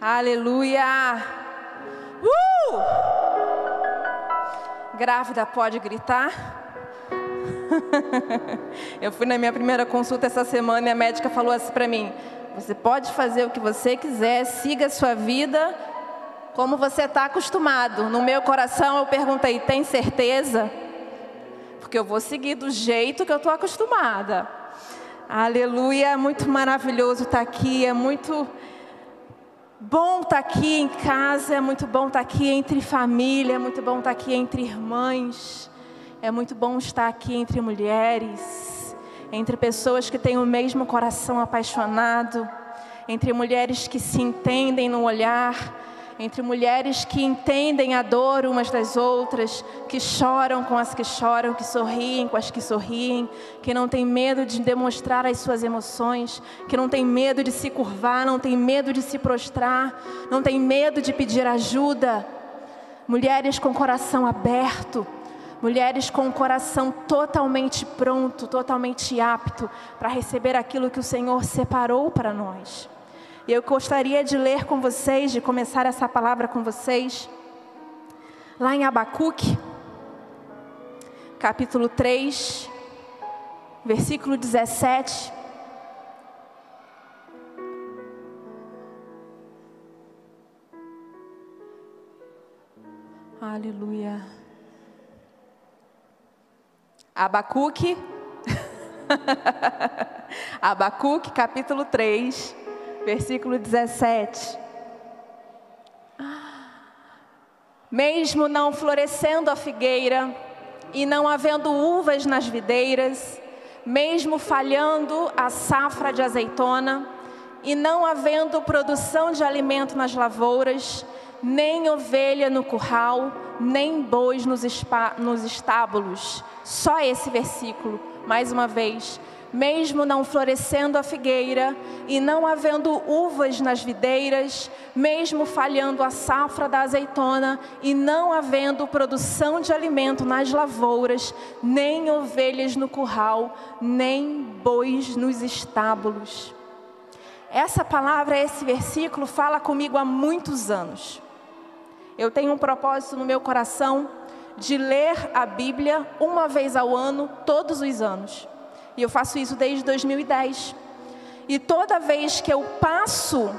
Aleluia! Grávida pode gritar? Eu fui na minha primeira consulta essa semana e a médica falou assim para mim: você pode fazer o que você quiser, siga a sua vida como você está acostumado. No meu coração eu perguntei: tem certeza? Porque eu vou seguir do jeito que eu estou acostumada. Aleluia, é muito maravilhoso estar aqui, é muito bom estar aqui em casa, é muito bom estar aqui entre família, é muito bom estar aqui entre irmãs, é muito bom estar aqui entre mulheres, entre pessoas que têm o mesmo coração apaixonado, entre mulheres que se entendem no olhar, entre mulheres que entendem a dor umas das outras, que choram com as que choram, que sorriem com as que sorriem, que não tem medo de demonstrar as suas emoções, que não tem medo de se curvar, não tem medo de se prostrar, não tem medo de pedir ajuda. Mulheres com coração aberto, mulheres com o coração totalmente pronto, totalmente apto para receber aquilo que o Senhor separou para nós. E eu gostaria de ler com vocês, de começar essa palavra com vocês, lá em Abacuque, capítulo 3, versículo 17. Aleluia. Abacuque, Abacuque, capítulo 3. Versículo 17. Mesmo não florescendo a figueira, e não havendo uvas nas videiras, mesmo falhando a safra de azeitona, e não havendo produção de alimento nas lavouras, nem ovelha no curral, nem bois nos estábulos. Só esse versículo, mais uma vez. Mesmo não florescendo a figueira, e não havendo uvas nas videiras, mesmo falhando a safra da azeitona, e não havendo produção de alimento nas lavouras, nem ovelhas no curral, nem bois nos estábulos. Essa palavra, esse versículo, fala comigo há muitos anos. Eu tenho um propósito no meu coração de ler a Bíblia uma vez ao ano, todos os anos. E eu faço isso desde 2010. E toda vez que eu passo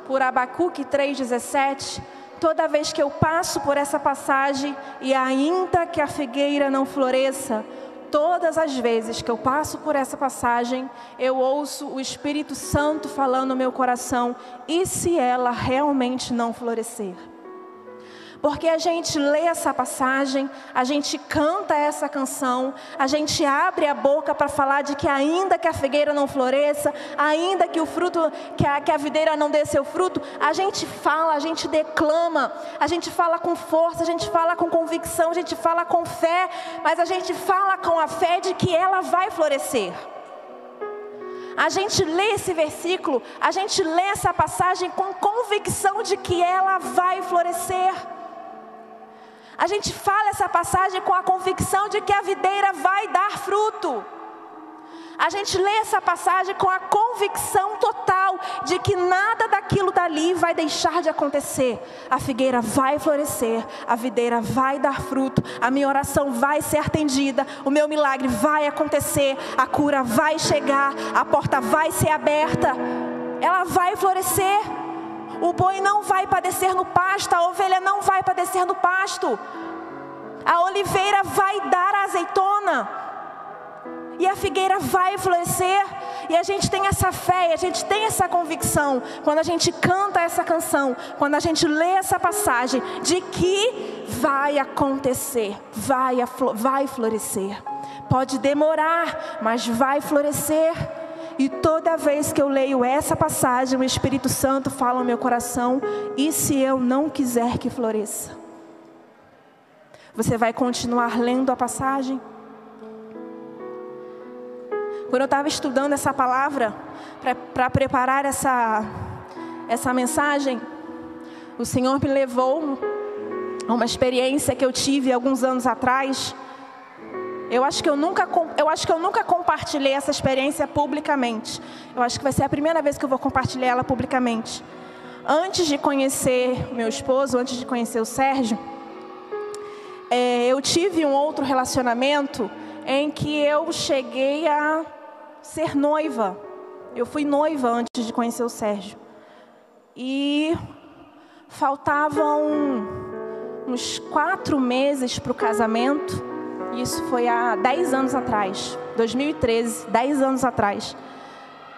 por Abacuque 3,17, toda vez que eu passo por essa passagem, e ainda que a figueira não floresça, todas as vezes que eu passo por essa passagem, eu ouço o Espírito Santo falando no meu coração: e se ela realmente não florescer? Porque a gente lê essa passagem, a gente canta essa canção, a gente abre a boca para falar de que ainda que a figueira não floresça, ainda que o fruto, que a videira não dê seu fruto, a gente fala, a gente declama, a gente fala com força, a gente fala com convicção, a gente fala com fé, mas a gente fala com a fé de que ela vai florescer. A gente lê esse versículo, a gente lê essa passagem com convicção de que ela vai florescer. A gente fala essa passagem com a convicção de que a videira vai dar fruto. A gente lê essa passagem com a convicção total de que nada daquilo dali vai deixar de acontecer. A figueira vai florescer, a videira vai dar fruto, a minha oração vai ser atendida, o meu milagre vai acontecer, a cura vai chegar, a porta vai ser aberta, ela vai florescer. O boi não vai padecer no pasto, a ovelha não vai padecer no pasto. A oliveira vai dar a azeitona. E a figueira vai florescer. E a gente tem essa fé, e a gente tem essa convicção, quando a gente canta essa canção, quando a gente lê essa passagem, de que vai acontecer, vai florescer. Pode demorar, mas vai florescer. E toda vez que eu leio essa passagem, o Espírito Santo fala no meu coração: e se eu não quiser que floresça? Você vai continuar lendo a passagem? Quando eu estava estudando essa palavra, para preparar essa mensagem, o Senhor me levou a uma experiência que eu tive alguns anos atrás. Eu acho que eu nunca compartilhei essa experiência publicamente. Eu acho que vai ser a primeira vez que eu vou compartilhar ela publicamente. Antes de conhecer meu esposo, antes de conhecer o Sérgio, eu tive um outro relacionamento em que eu cheguei a ser noiva. Eu fui noiva antes de conhecer o Sérgio. E faltavam uns 4 meses para o casamento. Isso foi há 10 anos atrás, 2013, 10 anos atrás.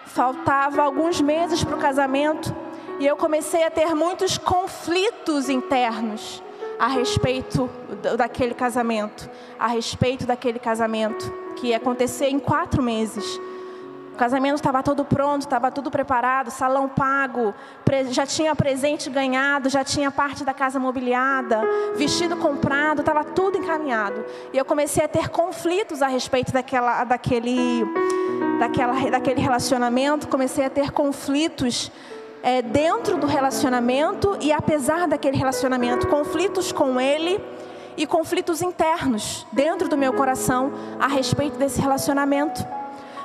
Faltava alguns meses para o casamento e eu comecei a ter muitos conflitos internos a respeito daquele casamento, que ia acontecer em 4 meses. O casamento estava todo pronto, estava tudo preparado, salão pago, já tinha presente ganhado, já tinha parte da casa mobiliada, vestido comprado, estava tudo encaminhado. E eu comecei a ter conflitos a respeito daquele relacionamento, comecei a ter conflitos dentro do relacionamento e apesar daquele relacionamento, conflitos com ele e conflitos internos dentro do meu coração a respeito desse relacionamento.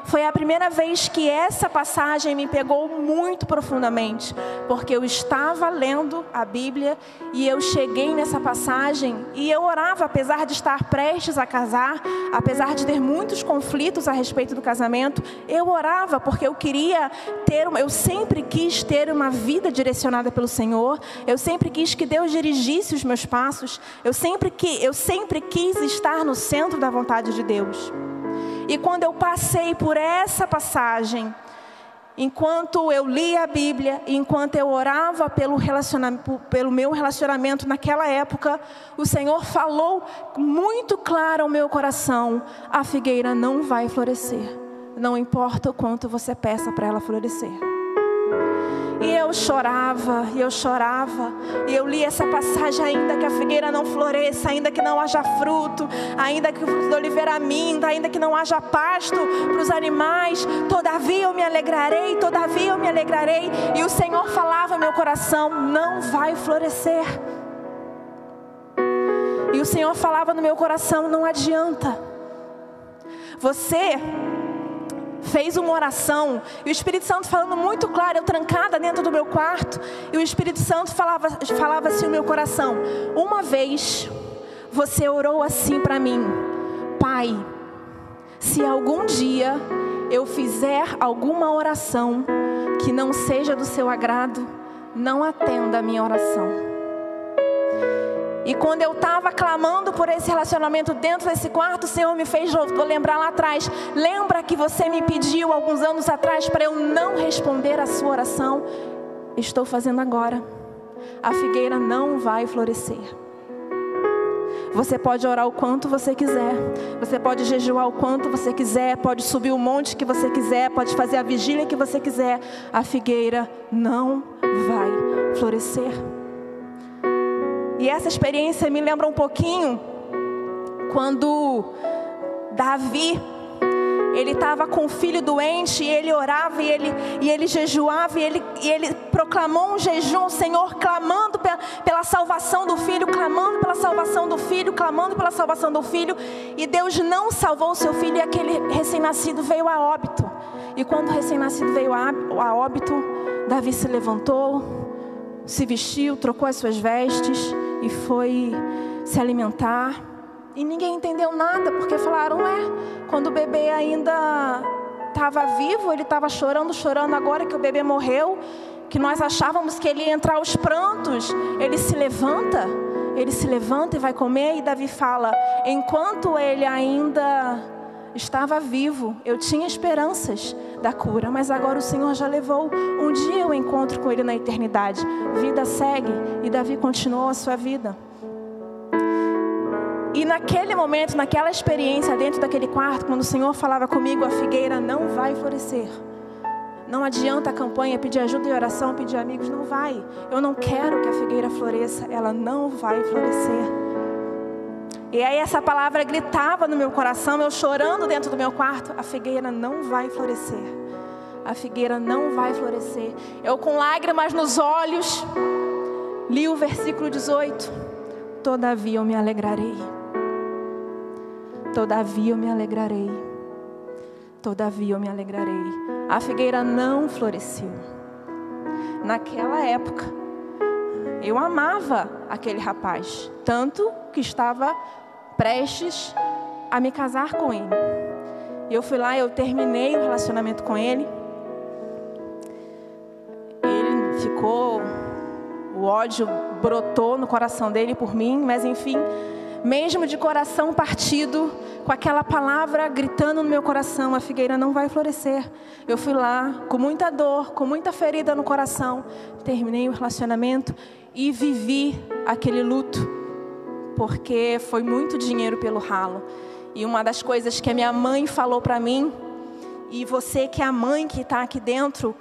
Foi a primeira vez que essa passagem me pegou muito profundamente, porque eu estava lendo a Bíblia e eu cheguei nessa passagem e eu orava, apesar de estar prestes a casar, apesar de ter muitos conflitos a respeito do casamento, eu orava porque eu sempre quis ter uma vida direcionada pelo Senhor, eu sempre quis que Deus dirigisse os meus passos, eu sempre quis estar no centro da vontade de Deus. E quando eu passei por essa passagem, enquanto eu lia a Bíblia, enquanto eu orava pelo meu relacionamento naquela época, o Senhor falou muito claro ao meu coração: a figueira não vai florescer, não importa o quanto você peça para ela florescer. E eu chorava, e eu li essa passagem: ainda que a figueira não floresça, ainda que não haja fruto, ainda que o fruto da oliveira minta, ainda que não haja pasto para os animais, todavia eu me alegrarei, todavia eu me alegrarei. E o Senhor falava ao meu coração: não vai florescer. E o Senhor falava no meu coração: não adianta. Você fez uma oração, e o Espírito Santo falando muito claro, eu trancada dentro do meu quarto, e o Espírito Santo falava assim no meu coração: uma vez você orou assim para mim: Pai, se algum dia eu fizer alguma oração que não seja do seu agrado, não atenda a minha oração. E quando eu estava clamando por esse relacionamento dentro desse quarto, o Senhor me fez lembrar lá atrás: lembra que você me pediu alguns anos atrás para eu não responder a sua oração? Estou fazendo agora. A figueira não vai florescer. Você pode orar o quanto você quiser, você pode jejuar o quanto você quiser, pode subir o monte que você quiser, pode fazer a vigília que você quiser, a figueira não vai florescer. E essa experiência me lembra um pouquinho quando Davi, ele estava com o filho doente, e ele orava, e ele jejuava, e ele proclamou um jejum ao Senhor, clamando pela salvação do filho, clamando pela salvação do filho, clamando pela salvação do filho. E Deus não salvou o seu filho, e aquele recém-nascido veio a óbito. E quando o recém-nascido veio a óbito, Davi se levantou, se vestiu, trocou as suas vestes e foi se alimentar. E ninguém entendeu nada, porque falaram: quando o bebê ainda estava vivo, ele estava chorando, agora que o bebê morreu, que nós achávamos que ele ia entrar aos prantos, ele se levanta e vai comer. E Davi fala: enquanto ele ainda estava vivo, eu tinha esperanças da cura, mas agora o Senhor já levou. Um dia eu encontro com ele na eternidade. Vida segue, e Davi continuou a sua vida. E naquele momento, naquela experiência dentro daquele quarto, quando o Senhor falava comigo: a figueira não vai florescer. Não adianta a campanha, pedir ajuda e oração, pedir amigos, não vai. Eu não quero que a figueira floresça, ela não vai florescer. E aí essa palavra gritava no meu coração, eu chorando dentro do meu quarto: a figueira não vai florescer. A figueira não vai florescer. Eu, com lágrimas nos olhos, li o versículo 18: todavia eu me alegrarei. Todavia eu me alegrarei. Todavia eu me alegrarei. A figueira não floresceu. Naquela época, eu amava aquele rapaz, tanto que estava prestes a me casar com ele. Eu fui lá, eu terminei o relacionamento com ele. Ele ficou, o ódio brotou no coração dele por mim, mas enfim, mesmo de coração partido, com aquela palavra gritando no meu coração, a figueira não vai florescer. Eu fui lá, com muita dor, com muita ferida no coração, terminei o relacionamento e vivi aquele luto, porque foi muito dinheiro pelo ralo. E uma das coisas que a minha mãe falou para mim, e você que é a mãe que está aqui dentro,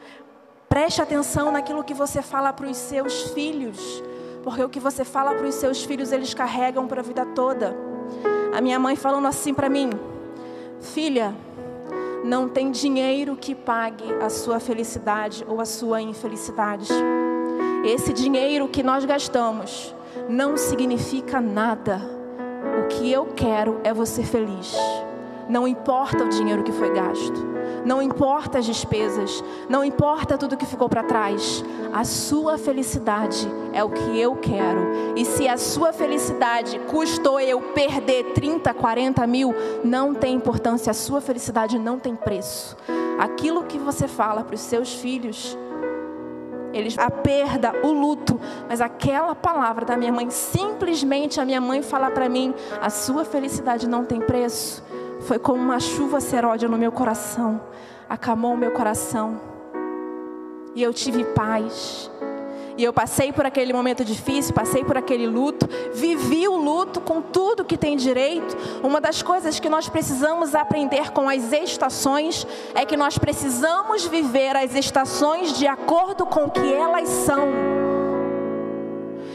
preste atenção naquilo que você fala para os seus filhos, porque o que você fala para os seus filhos, eles carregam para a vida toda. A minha mãe falando assim para mim: filha, não tem dinheiro que pague a sua felicidade ou a sua infelicidade. Esse dinheiro que nós gastamos não significa nada. O que eu quero é você feliz. Não importa o dinheiro que foi gasto, não importa as despesas, não importa tudo que ficou para trás. A sua felicidade é o que eu quero. E se a sua felicidade custou eu perder 30, 40 mil, não tem importância, a sua felicidade não tem preço. Aquilo que você fala para os seus filhos, a perda, o luto, mas aquela palavra da minha mãe, simplesmente a minha mãe falar para mim: a sua felicidade não tem preço, foi como uma chuva seródia no meu coração, acalmou o meu coração, e eu tive paz. E eu passei por aquele momento difícil, passei por aquele luto, vivi o luto com tudo que tem direito. Uma das coisas que nós precisamos aprender com as estações é que nós precisamos viver as estações de acordo com o que elas são.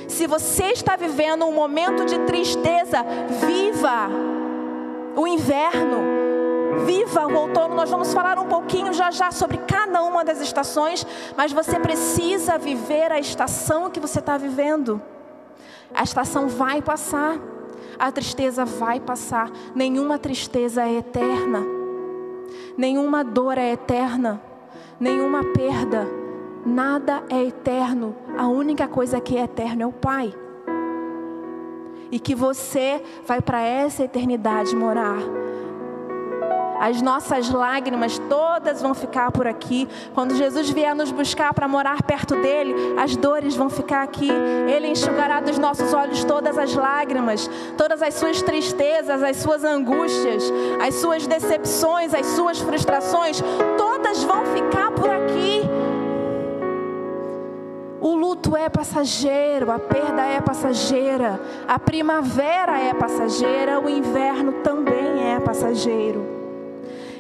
Se você está vivendo um momento de tristeza, viva o inverno. Viva o outono. Nós vamos falar um pouquinho já sobre cada uma das estações, mas você precisa viver a estação que você está vivendo. A estação vai passar, a tristeza vai passar. Nenhuma tristeza é eterna, nenhuma dor é eterna, nenhuma perda, nada é eterno. A única coisa que é eterna é o Pai, e que você vai para essa eternidade morar. As nossas lágrimas todas vão ficar por aqui. Quando Jesus vier nos buscar para morar perto dele, as dores vão ficar aqui. Ele enxugará dos nossos olhos todas as lágrimas, todas as suas tristezas, as suas angústias, as suas decepções, as suas frustrações, todas vão ficar por aqui. O luto é passageiro, a perda é passageira, a primavera é passageira, o inverno também é passageiro.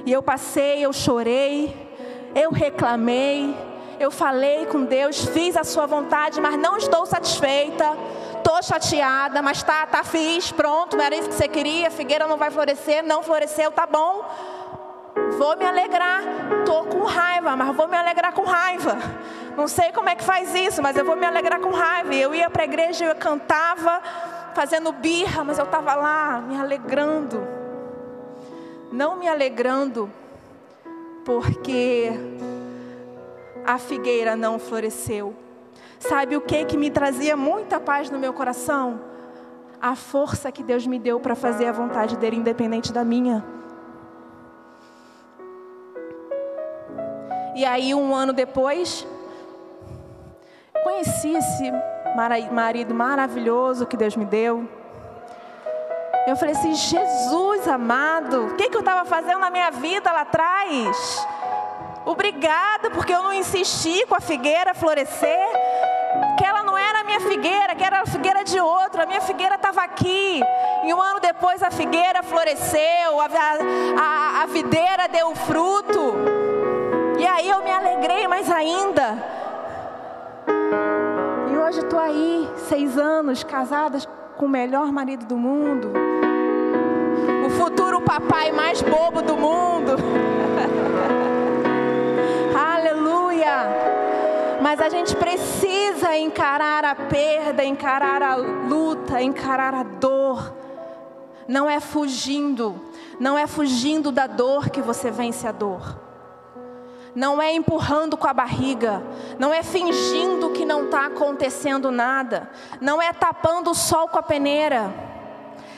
E eu passei, eu chorei, eu reclamei, eu falei com Deus, fiz a sua vontade, mas não estou satisfeita, estou chateada, mas fiz, pronto, não era isso que você queria, a figueira não vai florescer, não floresceu, tá bom, vou me alegrar, estou com raiva, mas vou me alegrar com raiva. Não sei como é que faz isso, mas eu vou me alegrar com raiva. E eu ia para a igreja, eu cantava, fazendo birra, mas eu estava lá me alegrando. Não me alegrando porque a figueira não floresceu. Sabe o que me trazia muita paz no meu coração? A força que Deus me deu para fazer a vontade dele, independente da minha. E aí, um ano depois, conheci esse marido maravilhoso que Deus me deu. Eu falei assim: Jesus amado, o que eu estava fazendo na minha vida lá atrás? Obrigada, porque eu não insisti com a figueira florescer, que ela não era a minha figueira, que era a figueira de outro, a minha figueira estava aqui. E um ano depois a figueira floresceu, a videira deu fruto. E aí eu me alegrei mais ainda. E hoje estou aí, 6 anos, casada com o melhor marido do mundo, o futuro papai mais bobo do mundo. Aleluia! Mas a gente precisa encarar a perda, encarar a luta, encarar a dor. Não é fugindo da dor que você vence a dor. não é empurrando com a barriga, não é fingindo que não está acontecendo nada, não é tapando o sol com a peneira.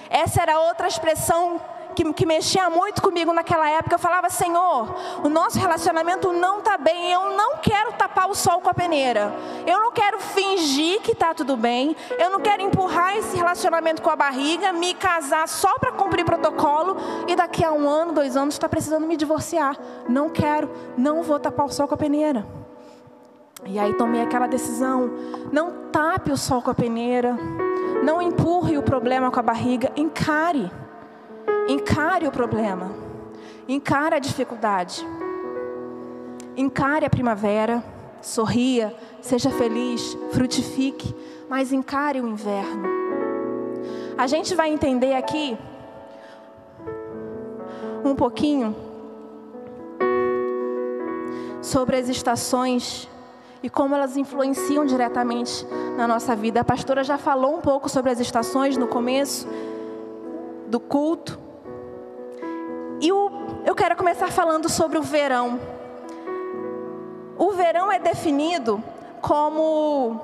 Essa era outra expressão que mexia muito comigo naquela época. Eu falava: Senhor, o nosso relacionamento não está bem, eu não quero tapar o sol com a peneira, eu não quero fingir que está tudo bem, eu não quero empurrar esse relacionamento com a barriga, me casar só para cumprir protocolo e daqui a 1 ano, 2 anos está precisando me divorciar. Não quero, não vou tapar o sol com a peneira. E aí tomei aquela decisão: não tape o sol com a peneira, não empurre o problema com a barriga, encare o problema, encare a dificuldade, encare a primavera, sorria, seja feliz, frutifique, mas encare o inverno. A gente vai entender aqui um pouquinho sobre as estações e como elas influenciam diretamente na nossa vida. A pastora já falou um pouco sobre as estações no começo do culto. E eu quero começar falando sobre o verão. O verão é definido como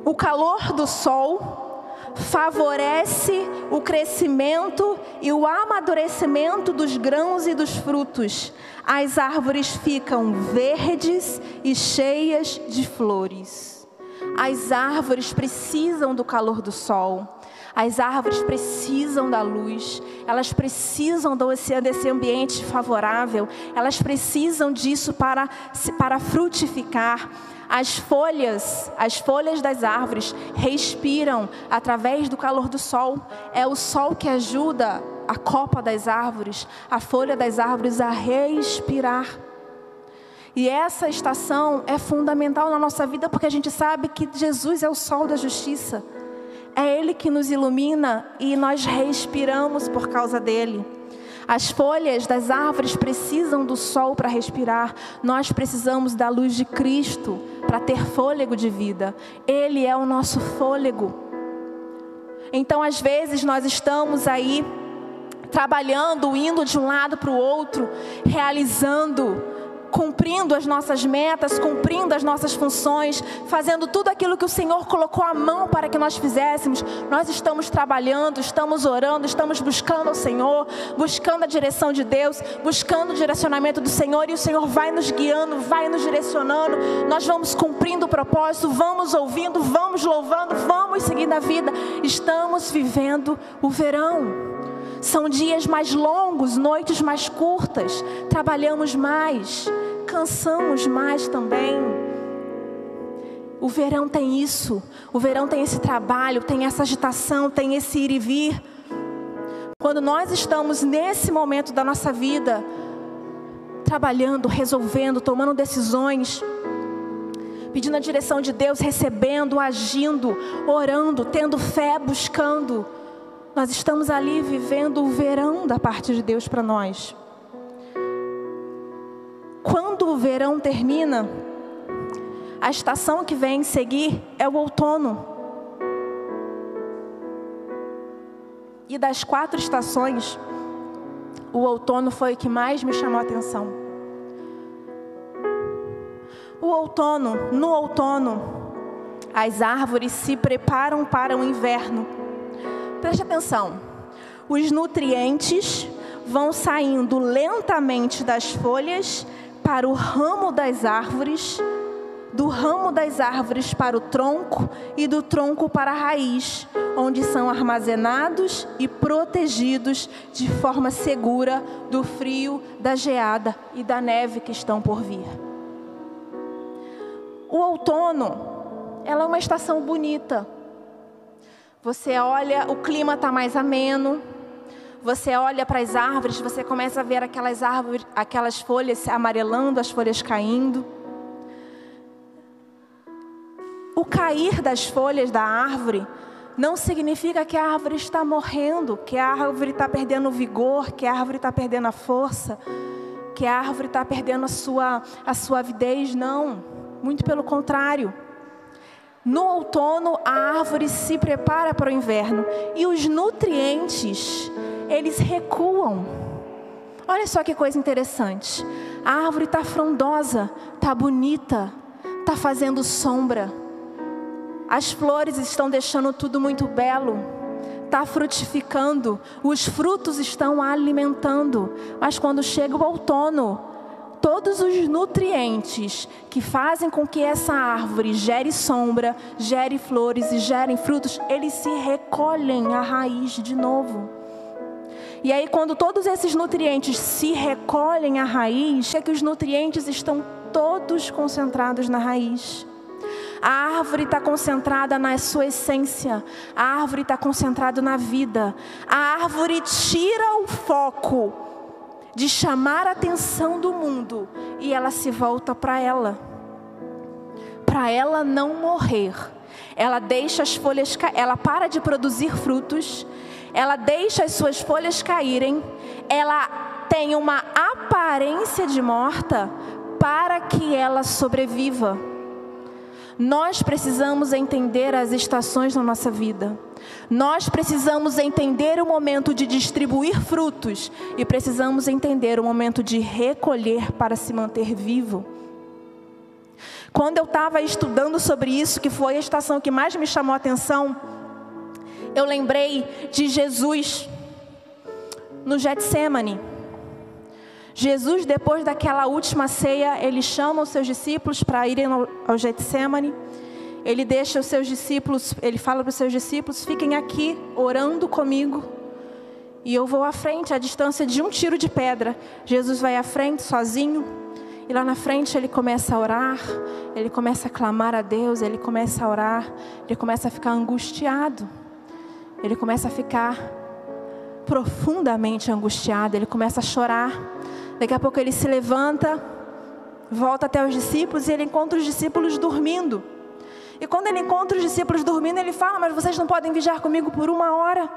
o calor do sol favorece o crescimento e o amadurecimento dos grãos e dos frutos. As árvores ficam verdes e cheias de flores. As árvores precisam do calor do sol. As árvores precisam da luz, elas precisam desse ambiente favorável, elas precisam disso para frutificar. As folhas das árvores respiram através do calor do sol. É o sol que ajuda a copa das árvores, a folha das árvores a respirar. E essa estação é fundamental na nossa vida, porque a gente sabe que Jesus é o sol da justiça. É Ele que nos ilumina e nós respiramos por causa dEle. As folhas das árvores precisam do sol para respirar. Nós precisamos da luz de Cristo para ter fôlego de vida. Ele é o nosso fôlego. Então, às vezes, nós estamos aí trabalhando, indo de um lado para o outro, realizando, cumprindo as nossas metas, cumprindo as nossas funções, fazendo tudo aquilo que o Senhor colocou a mão para que nós fizéssemos. Nós estamos trabalhando, estamos orando, estamos buscando ao Senhor, buscando a direção de Deus, buscando o direcionamento do Senhor, e o Senhor vai nos guiando, vai nos direcionando. Nós vamos cumprindo o propósito, vamos ouvindo, vamos louvando, vamos seguindo a vida. Estamos vivendo o verão. São dias mais longos, noites mais curtas, trabalhamos mais, cansamos mais também. O verão tem isso, o verão tem esse trabalho, tem essa agitação, tem esse ir e vir. Quando nós estamos nesse momento da nossa vida, trabalhando, resolvendo, tomando decisões, pedindo a direção de Deus, recebendo, agindo, orando, tendo fé, buscando, nós estamos ali vivendo o verão da parte de Deus para nós. Quando o verão termina, a estação que vem seguir é o outono. E das 4 estações, o outono foi o que mais me chamou a atenção. No outono, as árvores se preparam para o inverno. Preste atenção, os nutrientes vão saindo lentamente das folhas para o ramo das árvores, do ramo das árvores para o tronco e do tronco para a raiz, onde são armazenados e protegidos de forma segura do frio, da geada e da neve que estão por vir. O outono, ela é uma estação bonita. Você olha, o clima está mais ameno. Você olha para as árvores, você começa a ver aquelas árvores, aquelas folhas se amarelando, as folhas caindo. O cair das folhas da árvore não significa que a árvore está morrendo, que a árvore está perdendo o vigor, que a árvore está perdendo a força, que a árvore está perdendo a sua avidez, não. Muito pelo contrário. No outono, a árvore se prepara para o inverno e os nutrientes, eles recuam. Olha só que coisa interessante. A árvore está frondosa, está bonita, está fazendo sombra. As flores estão deixando tudo muito belo. Está frutificando, os frutos estão alimentando. Mas quando chega o outono, todos os nutrientes que fazem com que essa árvore gere sombra, gere flores e gerem frutos, eles se recolhem à raiz de novo. E aí quando todos esses nutrientes se recolhem à raiz, é que os nutrientes estão todos concentrados na raiz. A árvore está concentrada na sua essência. A árvore está concentrada na vida. A árvore tira o foco de chamar a atenção do mundo e ela se volta para ela. Para ela não morrer. Ela deixa as folhas, ela para de produzir frutos. Ela deixa as suas folhas caírem. Ela tem uma aparência de morta para que ela sobreviva. Nós precisamos entender as estações na nossa vida. Nós precisamos entender o momento de distribuir frutos e precisamos entender o momento de recolher para se manter vivo. Quando eu estava estudando sobre isso, que foi a estação que mais me chamou a atenção, eu lembrei de Jesus no Getsêmani. Jesus, depois daquela última ceia, ele chama os seus discípulos para irem ao Getsêmani. Ele deixa os seus discípulos, ele fala para os seus discípulos: fiquem aqui orando comigo e eu vou à frente, à distância de um tiro de pedra. Jesus vai à frente sozinho e lá na frente ele começa a orar, ele começa a clamar a Deus, ele começa a orar, ele começa a ficar angustiado, ele começa a ficar profundamente angustiado, ele começa a chorar. Daqui a pouco ele se levanta, volta até os discípulos e ele encontra os discípulos dormindo. E quando ele encontra os discípulos dormindo, ele fala: mas vocês não podem vigiar comigo por 1 hora?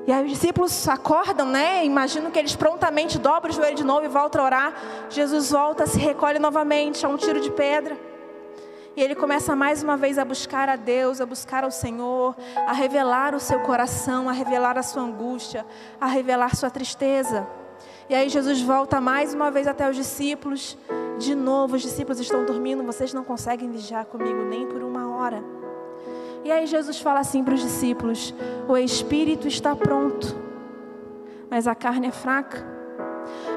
E aí os discípulos acordam, né? Imagino que eles prontamente dobram o joelho de novo e voltam a orar. Jesus volta, se recolhe novamente a um tiro de pedra. E ele começa mais uma vez a buscar a Deus, a buscar ao Senhor, a revelar o seu coração, a revelar a sua angústia, a revelar sua tristeza. E aí Jesus volta mais uma vez até os discípulos. De novo, os discípulos estão dormindo, vocês não conseguem vigiar comigo nem por 1 hora. E aí Jesus fala assim para os discípulos: o espírito está pronto, mas a carne é fraca.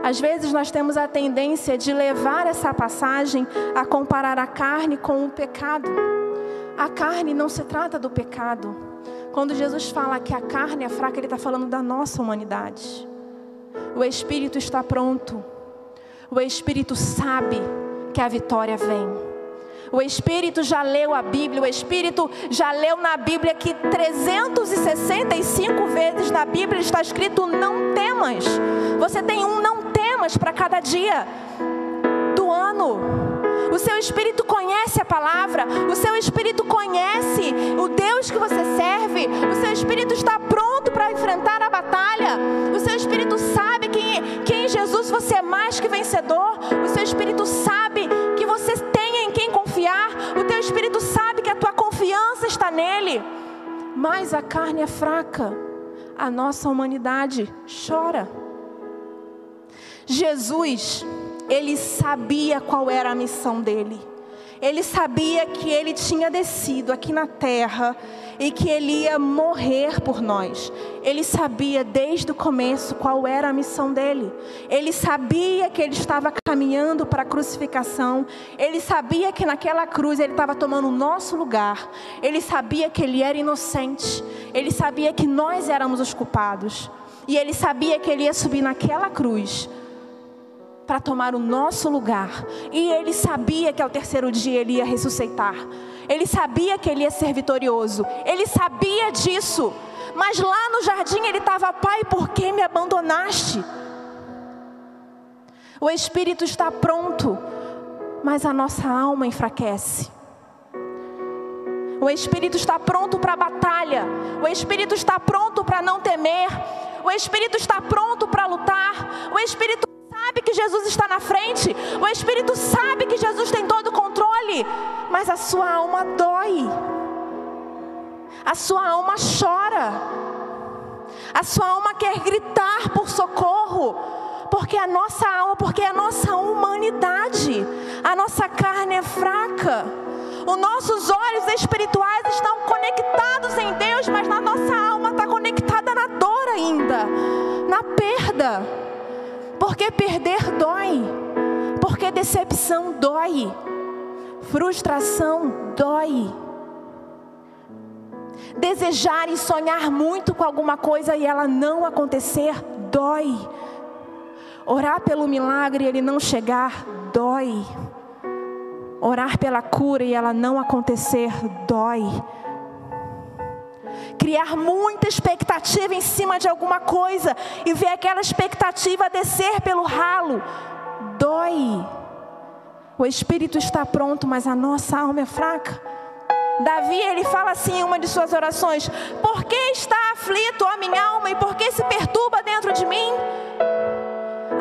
Às vezes nós temos a tendência de levar essa passagem a comparar a carne com o pecado. A carne não se trata do pecado. Quando Jesus fala que a carne é fraca, ele está falando da nossa humanidade. O espírito está pronto. O espírito sabe que a vitória vem. O espírito já leu a Bíblia. O espírito já leu na Bíblia que 365 vezes na Bíblia está escrito: não temas. Você tem um não temas para cada dia do ano. O seu espírito conhece a palavra. O seu espírito conhece o Deus que você serve. O seu espírito está pronto para enfrentar a batalha. O seu espírito sabe que em Jesus você é mais que vencedor. O seu espírito sabe que você tem em quem confiar. O teu espírito sabe que a tua confiança está nele. Mas a carne é fraca. A nossa humanidade chora. Jesus, ele sabia qual era a missão dele. Ele sabia que ele tinha descido aqui na terra e que ele ia morrer por nós. Ele sabia desde o começo qual era a missão dele. Ele sabia que ele estava caminhando para a crucificação. Ele sabia que naquela cruz ele estava tomando o nosso lugar. Ele sabia que ele era inocente. Ele sabia que nós éramos os culpados. E ele sabia que ele ia subir naquela cruz para tomar o nosso lugar. E ele sabia que ao terceiro dia ele ia ressuscitar. Ele sabia que ele ia ser vitorioso. Ele sabia disso. Mas lá no jardim ele estava: Pai, por que me abandonaste? O espírito está pronto, mas a nossa alma enfraquece. O espírito está pronto para a batalha. O espírito está pronto para não temer. O espírito está pronto para lutar. O espírito sabe que Jesus está na frente. O espírito sabe que Jesus tem todo o controle. Mas a sua alma dói. A sua alma chora. A sua alma quer gritar por socorro. porque a nossa alma, porque a nossa humanidade, a nossa carne é fraca. Os nossos olhos espirituais estão conectados em Deus, mas a nossa alma está conectada na dor ainda, na perda. Porque perder dói, porque decepção dói, frustração dói. Desejar e sonhar muito com alguma coisa e ela não acontecer, dói. Orar pelo milagre e ele não chegar, dói. Orar pela cura e ela não acontecer, dói. Criar muita expectativa em cima de alguma coisa e ver aquela expectativa descer pelo ralo, dói. O espírito está pronto, mas a nossa alma é fraca. Davi, ele fala assim em uma de suas orações: por que está aflito a minha alma e por que se perturba dentro de mim?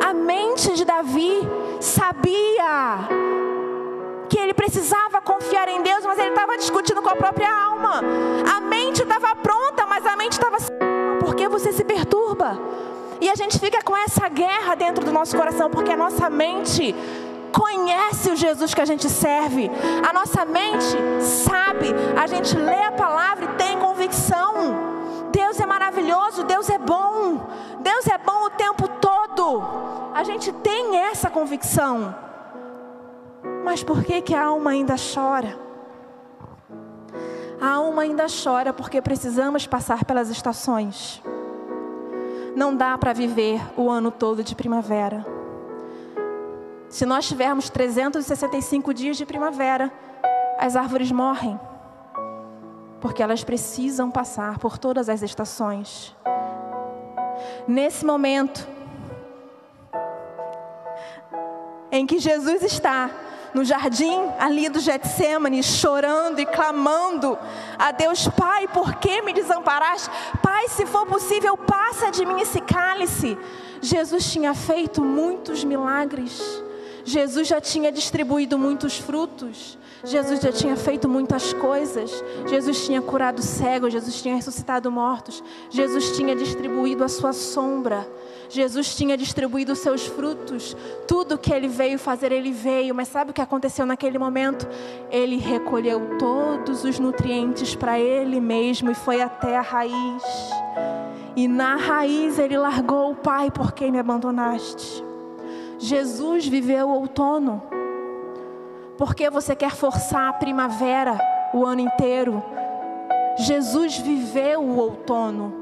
A mente de Davi sabia que ele precisava confiar em Deus, mas ele estava discutindo com a própria alma. A mente estava pronta, mas a mente estava assim: por que você se perturba? E a gente fica com essa guerra dentro do nosso coração, porque a nossa mente conhece o Jesus que a gente serve. A nossa mente sabe, a gente lê a palavra e tem convicção. Deus é maravilhoso, Deus é bom. Deus é bom o tempo todo. A gente tem essa convicção. Mas por que a alma ainda chora? A alma ainda chora porque precisamos passar pelas estações. Não dá para viver o ano todo de primavera. Se nós tivermos 365 dias de primavera, as árvores morrem, porque elas precisam passar por todas as estações. Nesse momento em que Jesus está no jardim ali do Getsêmani, chorando e clamando a Deus: Pai, por que me desamparaste? Pai, se for possível, passa de mim esse cálice. Jesus tinha feito muitos milagres. Jesus já tinha distribuído muitos frutos. Jesus já tinha feito muitas coisas. Jesus tinha curado cegos. Jesus tinha ressuscitado mortos. Jesus tinha distribuído a sua sombra. Jesus tinha distribuído os seus frutos. Tudo que ele veio fazer, ele veio. Mas sabe o que aconteceu naquele momento? Ele recolheu todos os nutrientes para ele mesmo e foi até a raiz. E na raiz ele largou: Pai, por que me abandonaste? Jesus viveu o outono. Por que você quer forçar a primavera o ano inteiro? Jesus viveu o outono.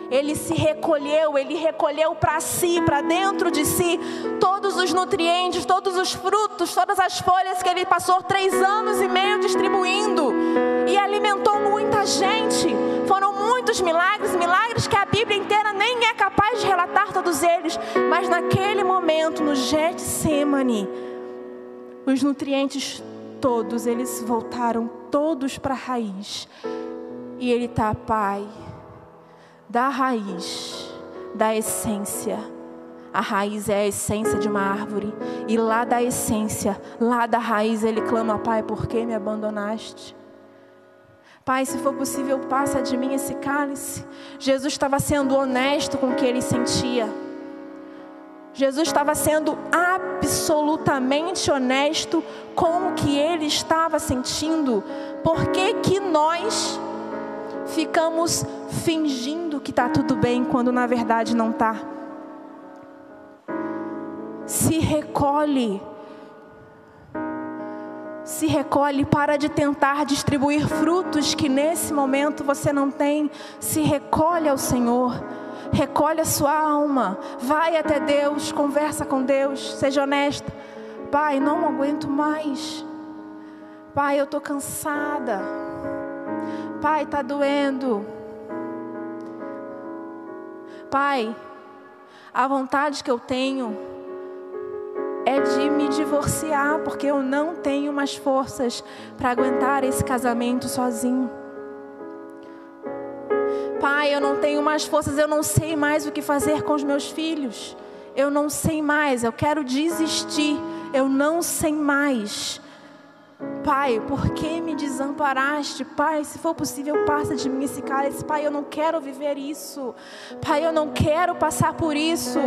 Ele se recolheu, ele recolheu para si, para dentro de si, todos os nutrientes, todos os frutos, todas as folhas que ele passou 3 anos e meio distribuindo. E alimentou muita gente. Foram muitos milagres, milagres que a Bíblia inteira nem é capaz de relatar todos eles. Mas naquele momento, no Getsêmani, os nutrientes todos, eles voltaram todos para a raiz. E ele está: Pai, da raiz, da essência. A raiz é a essência de uma árvore. E lá da essência, lá da raiz, ele clama: Pai, por que me abandonaste? Pai, se for possível, passa de mim esse cálice. Jesus estava sendo honesto com o que ele sentia. Jesus estava sendo absolutamente honesto com o que ele estava sentindo. Por que que nós ficamos fingindo que está tudo bem quando na verdade não está? Se recolhe. Se recolhe, para de tentar distribuir frutos que nesse momento você não tem. Se recolhe ao Senhor. Recolhe a sua alma. Vai até Deus, conversa com Deus, seja honesta. Pai, não aguento mais. Pai, eu estou cansada. Pai, está doendo. Pai, a vontade que eu tenho é de me divorciar, porque eu não tenho mais forças para aguentar esse casamento sozinho. Pai, eu não tenho mais forças, eu não sei mais o que fazer com os meus filhos. Eu não sei mais, eu quero desistir, eu não sei mais. Pai, por que me desamparaste? Pai, se for possível, passa de mim esse cálice. Pai, eu não quero viver isso. Pai, eu não quero passar por isso.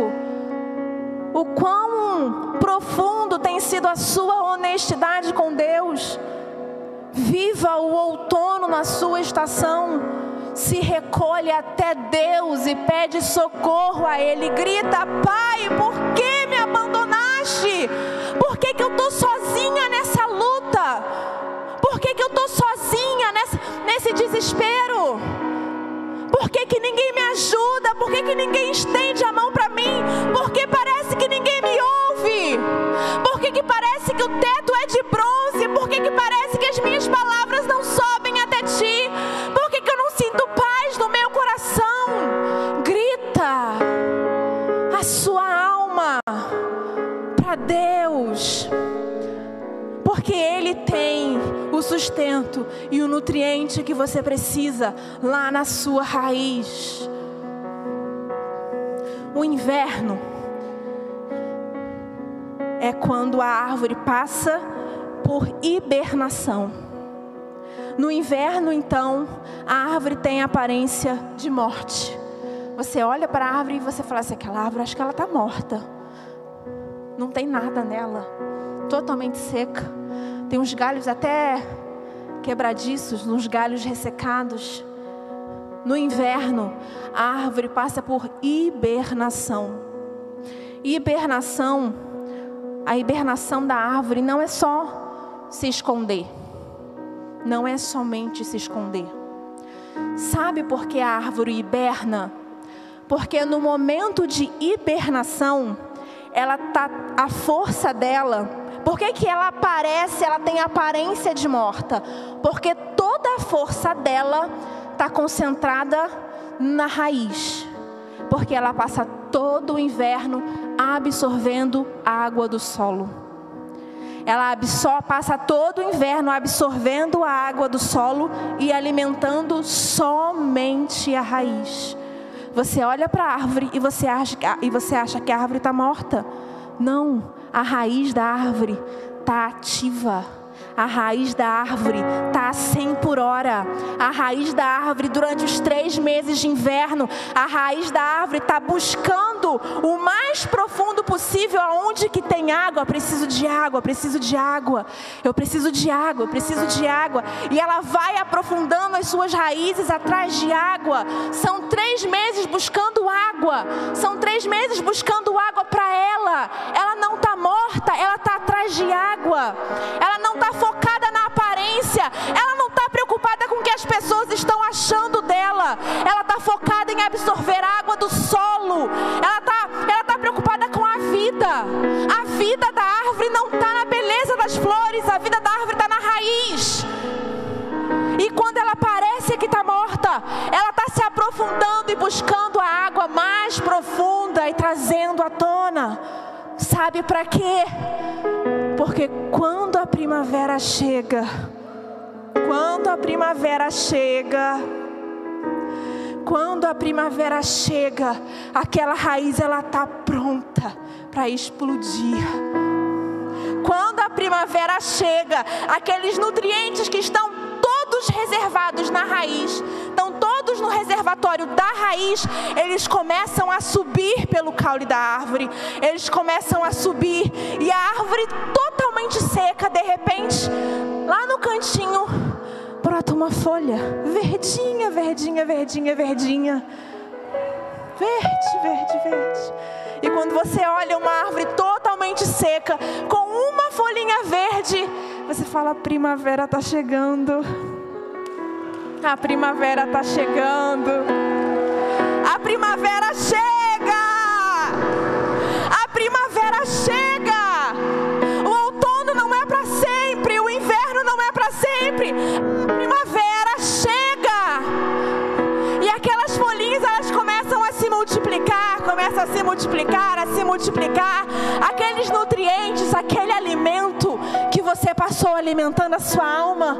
o quão profundo tem sido a sua honestidade com Deus. Viva o outono na sua estação. Se recolhe até Deus e pede socorro a Ele. Grita: Pai, por que me abandonaste? Por que eu estou sozinha nessa luta? Por que eu estou sozinha nesse desespero? Por que ninguém me ajuda? Por que ninguém estende a mão para mim? Por que parece que ninguém me ouve? Por que parece que o teto é de bronze? Por que parece que as minhas palavras não sobem até ti? Por que eu não sinto paz no meu coração? Grita a sua alma para Deus, porque Ele tem o sustento e o nutriente que você precisa lá na sua raiz. O inverno é quando a árvore passa por hibernação. No inverno, então, a árvore tem a aparência de morte. Você olha para a árvore e você fala assim: aquela árvore, acho que ela está morta. Não tem nada nela, totalmente seca. Tem uns galhos até quebradiços, uns galhos ressecados. No inverno, a árvore passa por hibernação. A hibernação da árvore não é só se esconder. Não é somente se esconder. Sabe por que a árvore hiberna? Porque no momento de hibernação, a força dela, por que ela tem aparência de morta? Porque toda a força dela está concentrada na raiz. Porque ela passa todo o inverno absorvendo a água do solo. Ela passa todo o inverno absorvendo a água do solo e alimentando somente a raiz. Você olha para a árvore e você acha que a árvore está morta. Não, a raiz da árvore está ativa. A raiz da árvore está a 100 por hora. A raiz da árvore, durante os 3 meses de inverno, a raiz da árvore está buscando o mais profundo possível. Aonde que tem água? Preciso de água, preciso de água. Eu preciso de água, eu preciso de água. E ela vai aprofundando as suas raízes atrás de água. São 3 meses buscando água. São 3 meses buscando água para ela. Ela não está morta, ela está atrás de água. Ela não está focada na aparência. Ela não está preocupada com o que as pessoas estão achando dela. Ela está focada em absorver água do solo. Ela tá preocupada com a vida. A vida da árvore não está na beleza das flores. A vida da árvore está na raiz. E quando ela parece que está morta, ela está se aprofundando e buscando a água mais profunda e trazendo à tona. Sabe para quê? Porque quando a primavera chega, aquela raiz ela está pronta para explodir. Quando a primavera chega, aqueles nutrientes que estão todos reservados na raiz, estão todos no reservatório da raiz, eles começam a subir pelo caule da árvore, eles começam a subir, e a árvore totalmente seca, de repente, lá no cantinho, brota uma folha, verdinha, verdinha, verdinha, verdinha, verde, verde, verde. E quando você olha uma árvore totalmente seca, com uma folhinha verde, você fala: a primavera está chegando. A primavera está chegando. A primavera chega. A primavera chega. O outono não é para sempre. O inverno não é para sempre. A primavera chega. E aquelas folhinhas, elas começam a se multiplicar. Começam a se multiplicar, a se multiplicar. Aqueles nutrientes, aquele alimento que você passou alimentando a sua alma.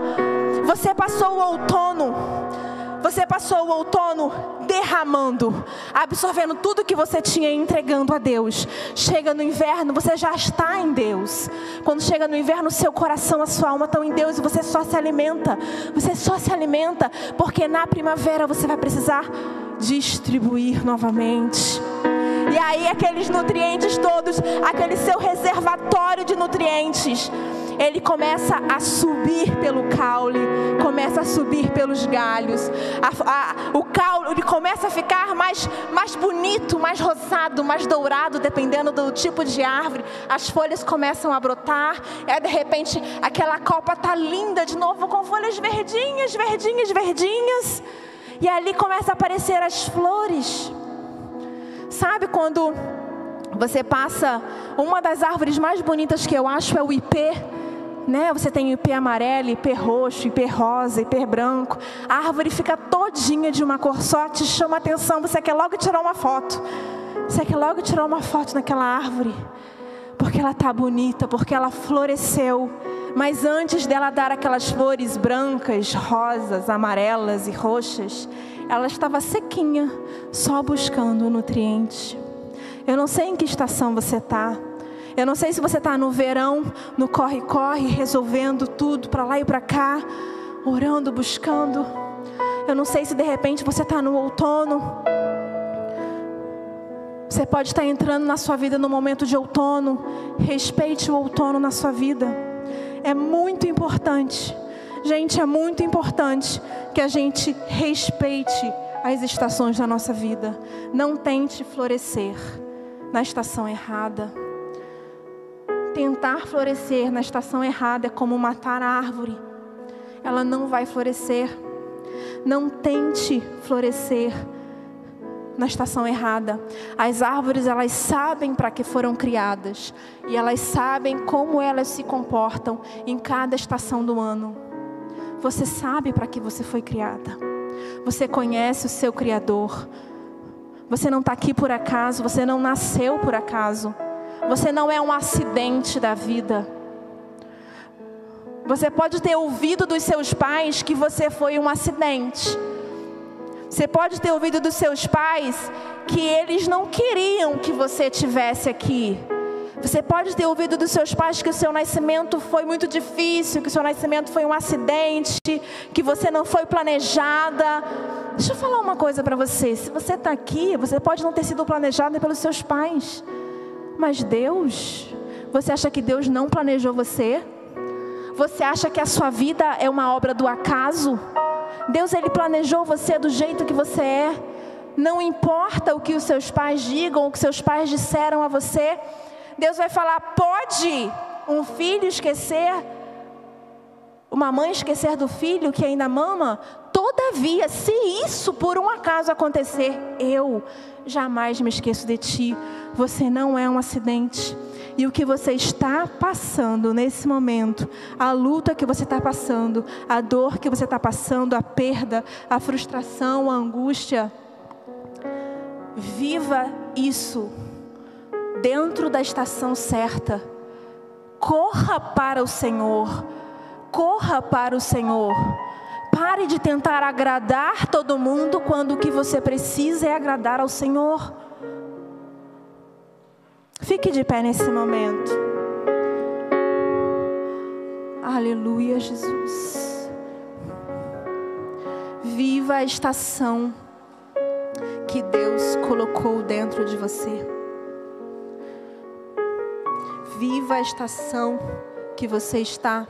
Você passou o outono derramando, absorvendo tudo que você tinha e entregando a Deus. Chega no inverno, você já está em Deus. Quando chega no inverno, seu coração, a sua alma estão em Deus e você só se alimenta. Você só se alimenta, porque na primavera você vai precisar distribuir novamente. E aí aqueles nutrientes todos, aquele seu reservatório de nutrientes, ele começa a subir pelo caule, começa a subir pelos galhos. O caule ele começa a ficar mais bonito, mais rosado, mais dourado, dependendo do tipo de árvore. As folhas começam a brotar. E aí, de repente, aquela copa está linda de novo, com folhas verdinhas, verdinhas, verdinhas. E ali começa a aparecer as flores. Sabe quando você passa, uma das árvores mais bonitas que eu acho é o ipê, né? Você tem o ipê amarelo, ipê roxo, ipê rosa, ipê branco. A árvore fica todinha de uma cor só, te chama a atenção, você quer logo tirar uma foto. Você quer logo tirar uma foto naquela árvore, porque ela está bonita, porque ela floresceu. Mas antes dela dar aquelas flores brancas, rosas, amarelas e roxas, ela estava sequinha, só buscando nutriente. Eu não sei em que estação você está. Eu não sei se você está no verão, no corre-corre, resolvendo tudo para lá e para cá, orando, buscando. Eu não sei se de repente você está no outono. Você pode estar entrando na sua vida no momento de outono. Respeite o outono na sua vida. É muito importante. Gente, é muito importante que a gente respeite as estações da nossa vida. Não tente florescer na estação errada. Tentar florescer na estação errada é como matar a árvore. Ela não vai florescer. Não tente florescer na estação errada. As árvores, elas sabem para que foram criadas. E elas sabem como elas se comportam em cada estação do ano. Você sabe para que você foi criada. Você conhece o seu Criador. Você não está aqui por acaso. Você não nasceu por acaso. Você não é um acidente da vida. Você pode ter ouvido dos seus pais que você foi um acidente. Você pode ter ouvido dos seus pais que eles não queriam que você estivesse aqui. Você pode ter ouvido dos seus pais que o seu nascimento foi muito difícil, que o seu nascimento foi um acidente, que você não foi planejada. Deixa eu falar uma coisa para você. Se você está aqui, você pode não ter sido planejada pelos seus pais. Mas Deus, você acha que Deus não planejou você? Você acha que a sua vida é uma obra do acaso? Deus, Ele planejou você do jeito que você é. Não importa o que os seus pais digam, o que seus pais disseram a você. Deus vai falar, pode um filho esquecer, uma mãe esquecer do filho que ainda mama? Todavia, se isso por um acaso acontecer, eu jamais me esqueço de ti. Você não é um acidente. E o que você está passando nesse momento, a luta que você está passando, a dor que você está passando, a perda, a frustração, a angústia, viva isso dentro da estação certa. Corra para o Senhor. Corra para o Senhor. Pare de tentar agradar todo mundo quando o que você precisa é agradar ao Senhor. Fique de pé nesse momento. Aleluia, Jesus. Viva a estação que Deus colocou dentro de você. Viva a estação que você está.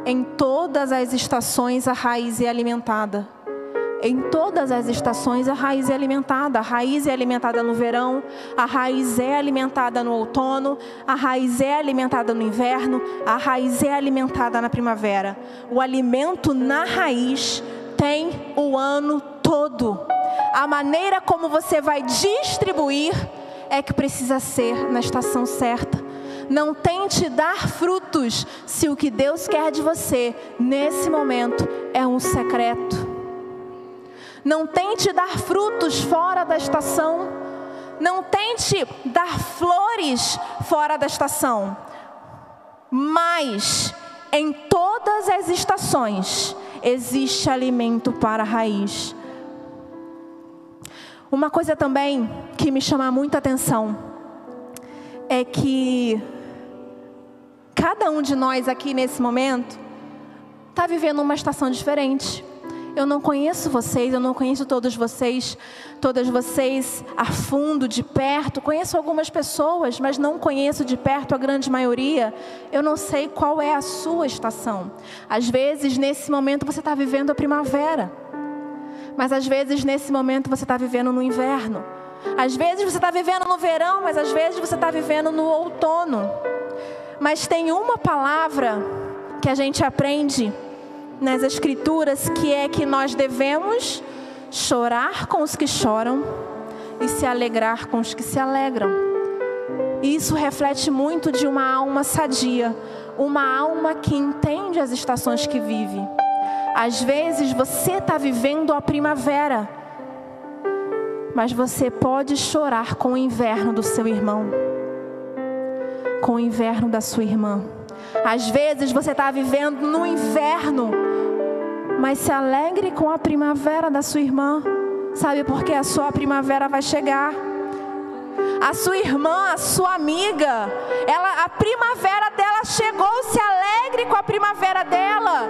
Em todas as estações a raiz é alimentada. Em todas as estações a raiz é alimentada. A raiz é alimentada no verão, a raiz é alimentada no outono, a raiz é alimentada no inverno, a raiz é alimentada na primavera. O alimento na raiz tem o ano todo. A maneira como você vai distribuir é que precisa ser na estação certa. Não tente dar frutos se o que Deus quer de você nesse momento é um secreto. Não tente dar frutos fora da estação. Não tente dar flores fora da estação. Mas em todas as estações existe alimento para a raiz. Uma coisa também que me chama muita atenção é que cada um de nós aqui nesse momento está vivendo uma estação diferente. Eu não conheço vocês, eu não conheço todas vocês a fundo, de perto. Conheço algumas pessoas, mas não conheço de perto a grande maioria. Eu não sei qual é a sua estação. Às vezes, nesse momento, você está vivendo a primavera. Mas às vezes, nesse momento, você está vivendo no inverno. Às vezes, você está vivendo no verão, mas às vezes, você está vivendo no outono. Mas tem uma palavra que a gente aprende nas Escrituras, que é que nós devemos chorar com os que choram e se alegrar com os que se alegram. E isso reflete muito de uma alma sadia, uma alma que entende as estações que vive. Às vezes você está vivendo a primavera, mas você pode chorar com o inverno do seu irmão, com o inverno da sua irmã. Às vezes você está vivendo no inverno, mas se alegre com a primavera da sua irmã. Sabe por quê? A sua primavera vai chegar. A sua irmã, a sua amiga, a primavera dela chegou. Se alegre com a primavera dela.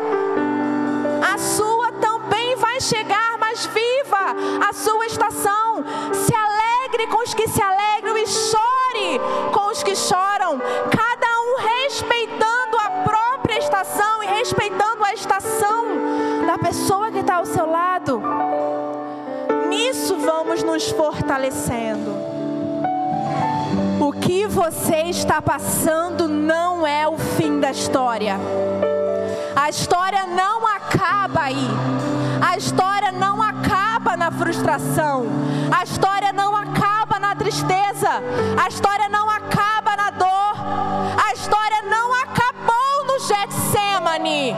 A sua também vai chegar, mas viva a sua estação. Se alegre com os que se alegram e chore com os que choram. Cada um respeitando a própria estação e respeitando a estação da pessoa que está ao seu lado. Nisso vamos nos fortalecendo. O que você está passando não é o fim da história. A história não acaba aí. A história não acaba na frustração. A história não acaba na tristeza. A história não acaba na dor. A história não acabou no Getsemane.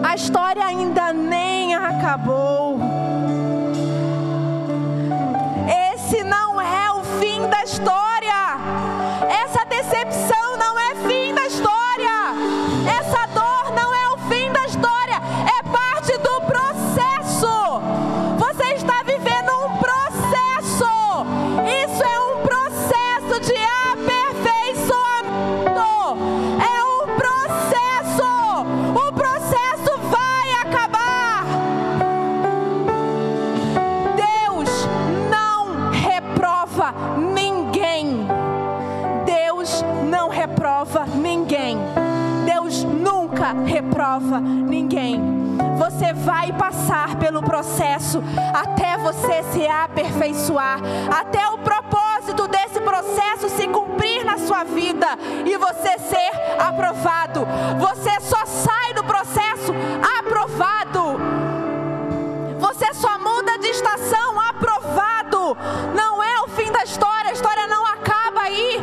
A história ainda nem acabou. Esse não é o fim da história. Essa decepção não é fim da história. Essa dor não é o fim da história. É parte do processo. Você está vivendo um processo. Isso é um processo de aperfeiçoamento. É um processo. O processo vai acabar. Deus não reprova ninguém. Deus não reprova ninguém. Deus nunca reprova ninguém. Você vai passar pelo processo até você se aperfeiçoar, até o propósito desse processo se cumprir na sua vida e você ser aprovado. Você só sai do processo aprovado. Você só muda de estação aprovado. Não é o fim da história. A história não acaba aí.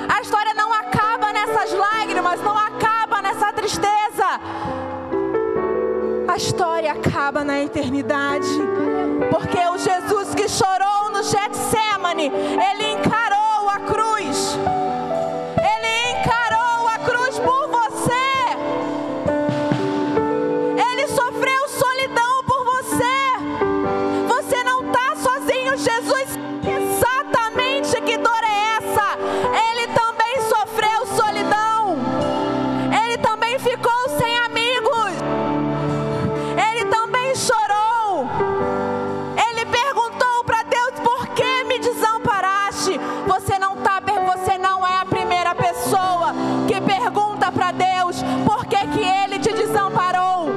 A história não acaba nessas lágrimas, não acaba nessa tristeza. A história acaba na eternidade. Porque o Jesus que chorou no Getsemane, Ele encarou a cruz. Ele encarou a cruz por você. Ele sofreu solidão por você. Você não está sozinho. Jesus, exatamente que dor é essa? Ele também sofreu solidão. Ele também ficou sem amigos. Ele também chorou. Ele perguntou para Deus: por que me desamparaste? Você não é a primeira pessoa que pergunta para Deus por que Ele te desamparou.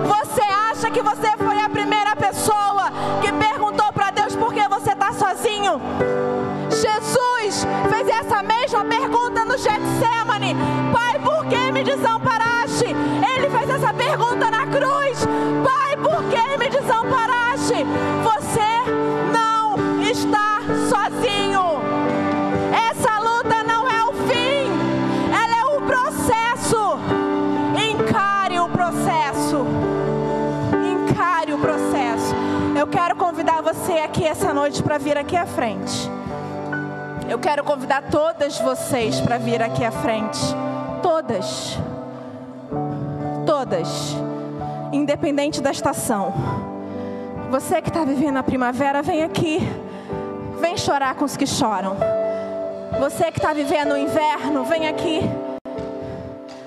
Você acha que você foi a primeira pessoa que perguntou para Deus por que você está sozinho? Jesus fez essa mesma pergunta no Getsemane: Pai, por que me desamparaste? Ele fez essa pergunta na cruz: Pai, por que me desamparaste? Você não está sozinho. Essa luta não é o fim, ela é o processo. Encare o processo. Encare o processo. Eu quero convidar você aqui essa noite para vir aqui à frente. Eu quero convidar todas vocês para vir aqui à frente. Todas. Todas. Independente da estação. Você que está vivendo a primavera, vem aqui. Vem chorar com os que choram. Você que está vivendo o inverno, vem aqui.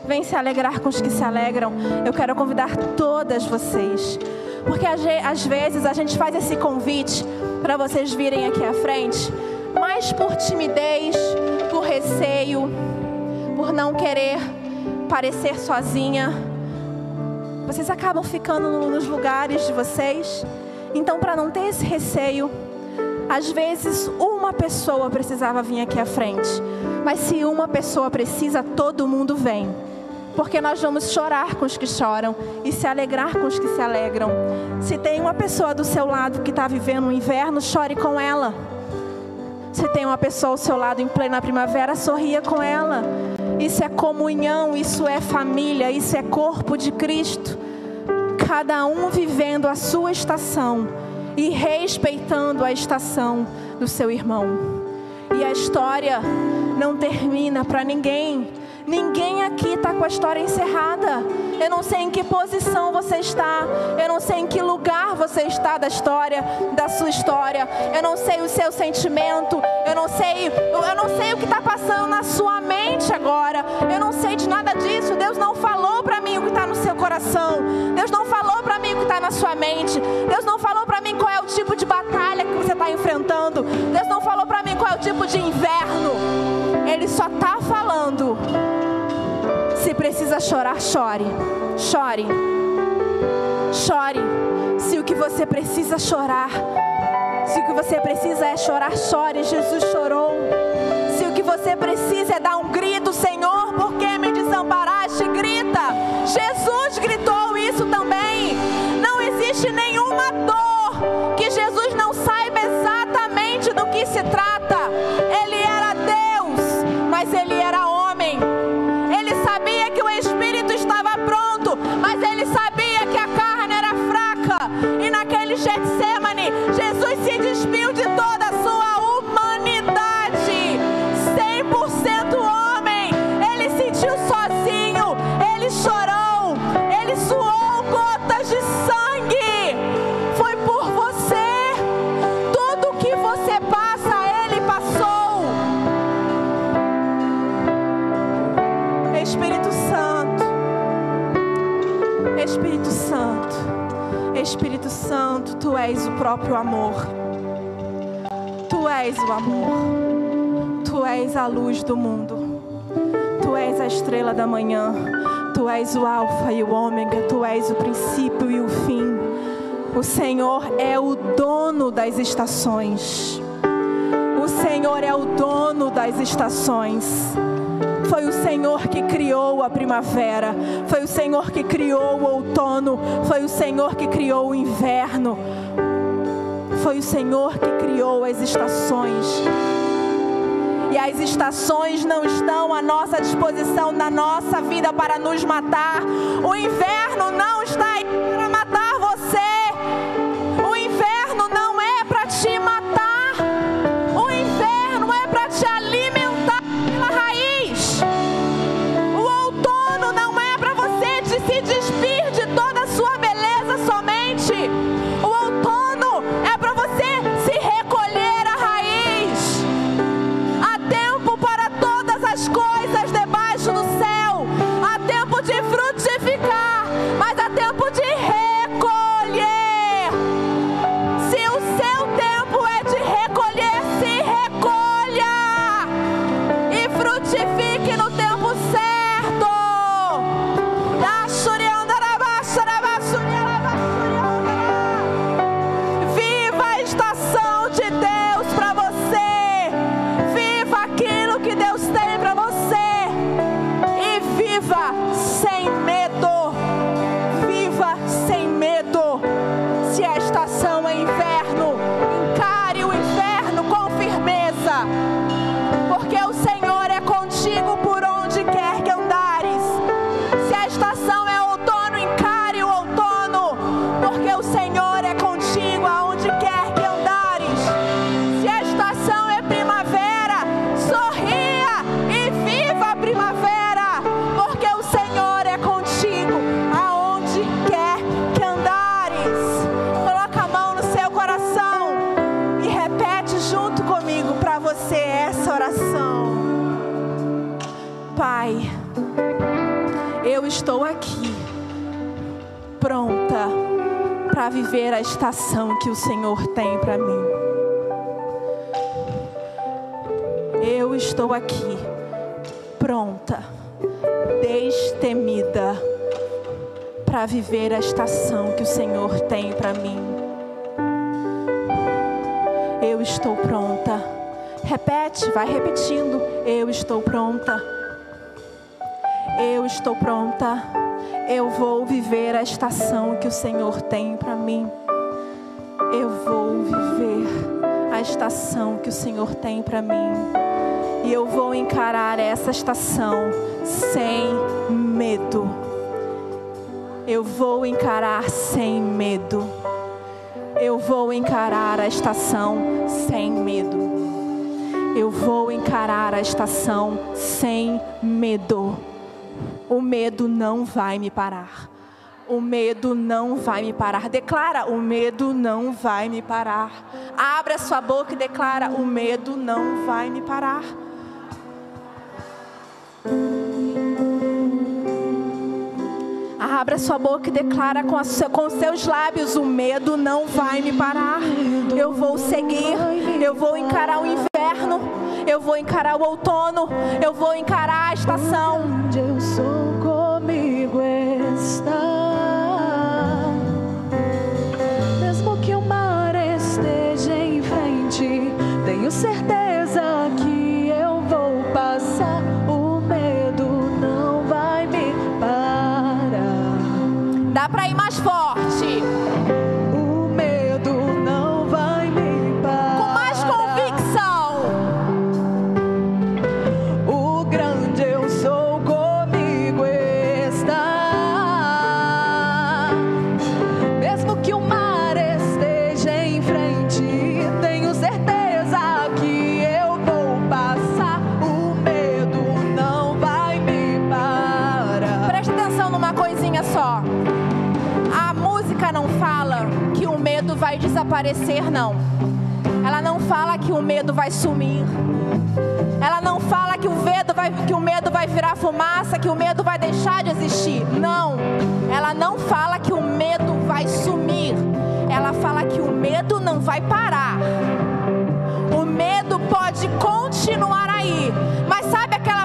Vem se alegrar com os que se alegram. Eu quero convidar todas vocês, porque às vezes a gente faz esse convite para vocês virem aqui à frente, mas por timidez, por receio, por não querer parecer sozinha, vocês acabam ficando nos lugares de vocês. Então, para não ter esse receio, às vezes uma pessoa precisava vir aqui à frente, mas se uma pessoa precisa, todo mundo vem, porque nós vamos chorar com os que choram e se alegrar com os que se alegram. Se tem uma pessoa do seu lado que está vivendo um inverno, chore com ela. Se tem uma pessoa ao seu lado em plena primavera, sorria com ela. Isso é comunhão, isso é família, isso é corpo de Cristo. Cada um vivendo a sua estação e respeitando a estação do seu irmão. E a história não termina para ninguém. Ninguém aqui está com a história encerrada. Eu não sei em que posição você está. Eu não sei em que lugar você está da história, da sua história. Eu não sei o seu sentimento. Eu não sei o que está passando na sua mente agora. Eu não sei de nada disso. Deus não falou para mim o que está no seu coração. Deus não falou para mim o que está na sua mente. Deus não falou para mim qual é o tipo de batalha que você está enfrentando. Deus não falou para mim qual é o tipo de inverno. Ele só está falando: se precisa chorar, chore. Chore. Chore. Se o que você precisa chorar, se o que você precisa é chorar, chore. Jesus chorou. Se o que você precisa é dar um grito: Senhor, por que me desamparaste? Grita. Jesus gritou isso também. Não existe nenhuma dor que Jesus não saiba exatamente do que se trata. Ele era Deus, mas ele era homem. Ele sabia que o espírito estava pronto, mas ele sabia que a carne era fraca. E naquele Getsemane, Jesus se despiu de toda a sua humanidade. 100% homem. Ele sentiu sozinho, ele chorou, ele suou gotas de sangue. Foi por você. Tudo que você passa, ele passou. Espírito Santo, Espírito Santo, Espírito Santo, Tu és o próprio amor. Tu és o amor. Tu és a luz do mundo. Tu és a estrela da manhã. Tu és o alfa e o ômega. Tu és o princípio e o fim. O Senhor é o dono das estações. O Senhor é o dono das estações. Foi o Senhor que criou a primavera. Foi o Senhor que criou o outono. Foi o Senhor que criou o inverno. Foi o Senhor que criou as estações. E as estações não estão à nossa disposição na nossa vida para nos matar. O inverno não está aí para matar você. O inverno não é para te matar. O inverno é para te alimentar pela raiz. O outono não é para você se despir de toda a sua beleza somente. O outono é para você se recolher à raiz. Há tempo para todas as coisas debaixo do céu. Há tempo de frutificar, mas há tempo de recolher. Se o seu tempo é de recolher, se recolha e frutifique no tempo certo. Viva a estação de Deus para você. Viva aquilo que Deus tem para você. E viva sem medo. Viva sem medo. Se a estação é inverno, encare o inverno com firmeza, porque o Senhor é contigo por onde quer que andares. Se a estação é outono, encare o outono, porque o Senhor é contigo aonde quer que andares. Se a estação é primavera, sorria e viva a primavera, porque o Senhor é contigo aonde quer que andares. Coloca a mão no seu coração e repete junto comigo para você essa oração. Pai, estou aqui, pronta para viver a estação que o Senhor tem para mim. Eu estou aqui, pronta, destemida, para viver a estação que o Senhor tem para mim. Eu estou pronta. Repete, vai repetindo. Eu estou pronta. Eu estou pronta. Eu vou viver a estação que o Senhor tem para mim. Eu vou viver a estação que o Senhor tem para mim. E eu vou encarar essa estação sem medo. Eu vou encarar sem medo. Eu vou encarar a estação sem medo. Eu vou encarar a estação sem medo. O medo não vai me parar. O medo não vai me parar. Declara: o medo não vai me parar. Abre a sua boca e declara: o medo não vai me parar. Abra sua boca e declara com seus lábios: o medo não vai me parar. Eu vou seguir, eu vou encarar o inverno, eu vou encarar o outono, eu vou encarar a estação. Onde eu sou, comigo está. Mesmo que o mar esteja em frente, tenho certeza que eu vou passar. O medo não vai me parar. Dá pra ir mais forte. O medo não vai me parar. Com mais convicção. O grande eu sou, comigo está. Mesmo que o mar esteja em frente, tenho certeza que eu vou passar. O medo não vai me parar. Presta atenção numa coisinha só. A música não fala que o medo vai desaparecer, não. Ela não fala que o medo vai sumir. Ela não fala que o medo vai virar fumaça, que o medo vai deixar de existir. Não. Ela não fala que o medo vai sumir. Ela fala que o medo não vai parar. O medo pode continuar aí. Mas sabe aquela